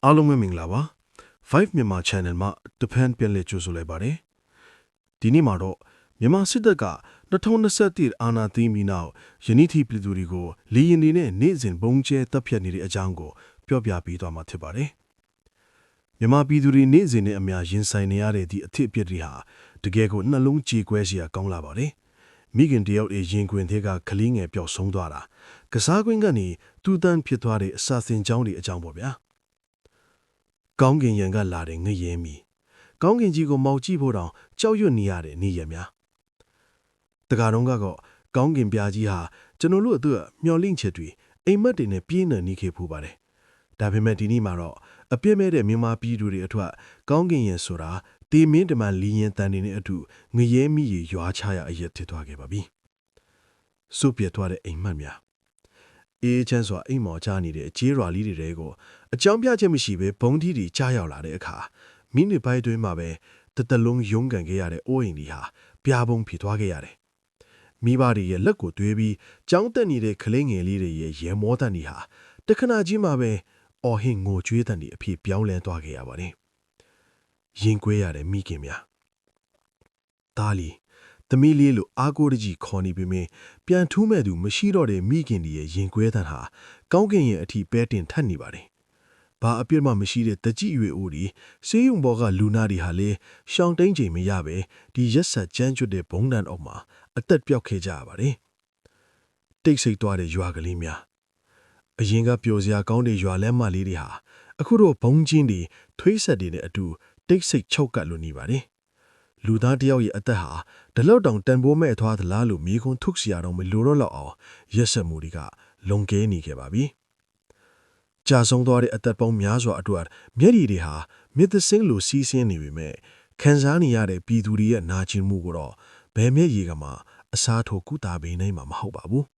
အားလုံးပဲမင်္ဂလာပါ5မြန်မာ channel မှာတဖန်ပြန်လည်ကြိုဆိုလိုက်ပါတယ်ဒီနေ့မှာတော့မြန်မာစစ်တပ်က2021အာဏာသိမ်းပြီးနောက်ယနေ့ထိပြည်သူတွေကိုလီရင်နေနဲ့နေ့စဉ်ပုံကျဲတပ်ဖြတ်နေတဲ့အကြောင်းကိုပြောပြပေးသွားမှာဖြစ်ပါတယ်မြန်မာပြည်သူတွေနေ့စဉ်နဲ့အများရင်ဆိုင်နေရတဲ့ဒီအထစ်အပစ်တွေဟာတကယ်ကိုနှလုံးကြေကွဲစရာကောင်းလာပါတယ်မိခင်တယောက်ရဲ့ရင်ခွင်ထဲကကလေးငယ်ပျောက်ဆုံးသွားတာကစားကွင်းကနေတူတန်းဖြစ်သွားတဲ့အစာစင်ကြောင်းတွေအကြောင်းပေါ့ဗျာကောင်းကင်ရံကလာတဲ့ငရဲမီကောင်းကင်ကြီးကိုမောက်ကြည့်ဖို့တောင်ကြောက်ရွံ့နေရတဲ့နေရများတကားတော့ကတော့ကောင်းကင်ပြားကြီးဟာကျွန်တော်တို့အတွက်မျော်လင့်ချက်တွေအိမ်မက်တွေနဲ့ပြင်းနေခဲ့ဖူးပါတယ်ဒါပေမဲ့ဒီနေ့မှာတော့အပြည့်မဲ့တဲ့မြန်မာပြည်သူတွေအထွတ်ကောင်းကင်ရံဆိုတာတေမင်းတမန်လီရင်တန်နေတဲ့အတူငရဲမီရေရွာချရအရက်ဖြစ်သွားခဲ့ပါပြီစုပ်ပြတ်သွားတဲ့အိမ်မက်များအေးချမ်းစွာအိမ်မော်ချနေတဲ့ကြေးရွာလေးတွေကိုအကြောင်းပြချက်မရှိဘဲဘုံထီးတွေကြားရောက်လာတဲ့အခါမိနစ်ပိုင်းတွင်းမှာပဲတလုံးရုန်းကန်ခဲ့ရတဲ့အိုးအိမ်တွေဟာပြားပုံဖြစ်သွားခဲ့ရတယ်။မိဘတွေရဲ့လက်ကိုတွေးပြီးကြောင်းတက်နေတဲ့ကလေးငယ်လေးတွေရဲ့ရဲမောတန်တွေဟာတခဏကြီးမှာပဲအော်ဟင်ငိုကြွေးတန်တွေအဖြစ်ပြောင်းလဲသွားခဲ့ရပါတယ်။ရင်ကွဲရတဲ့မိခင်များဒါလီသမီးလေးလိုအားကိုးတကြီးခေါ်နေပြီးမြပြန်ထူးမဲ့သူမရှိတော့တဲ့မိခင်တွေရဲ့ရင်ကွဲတန်ဟာကောင်းကင်ရဲ့အထီပဲတင်ထက်နေပါတယ်။ဘာအပြစ်မှမရှိတဲ့တကြည်ရွေအိုဒီစေးရုံဘော်ကလူနာတွေဟာလေရှောင်းတိန်ချိန်မရပဲဒီရက်ဆက်ကြမ်းကျွတ်တဲ့ဘုံတန်အောက်မှာအသက်ပြောက်ခဲ့ကြရပါတယ်။တိတ်ဆိတ်သွားတဲ့ရွာကလေးများအရင်ကပျော်စရာကောင်းတဲ့ရွာလမ်းမလေးတွေဟာအခုတော့ဘုံချင်းတွေထွေးဆက်တွေနဲ့အတူတိတ်ဆိတ်ချုပ်ကပ်လို့နေပါတယ်။လူသားတယောက်ရဲ့အသက်ဟာဒီလောက်တောင်တန်ဖိုးမဲ့အထွားသလားလို့မိခွန်းထုတ်เสียတော့မလိုတော့လောက်အောင်ရက်ဆက်မှုတွေကလုံကဲနေခဲ့ပါပြီ။ကြာဆုံးသွားတဲ့အသက်ပေါင်းများစွာအတွက်မျက်ရည်တွေဟာမြစ်သစင်းလိုစီးဆင်းနေပေမဲ့ခံစားနေရတဲ့ပြည်သူတွေရဲ့နာကျင်မှုကိုတော့ဘယ်မျက်ရည်ကမှအစားထိုးကုသပေးနိုင်မှာမဟုတ်ပါဘူး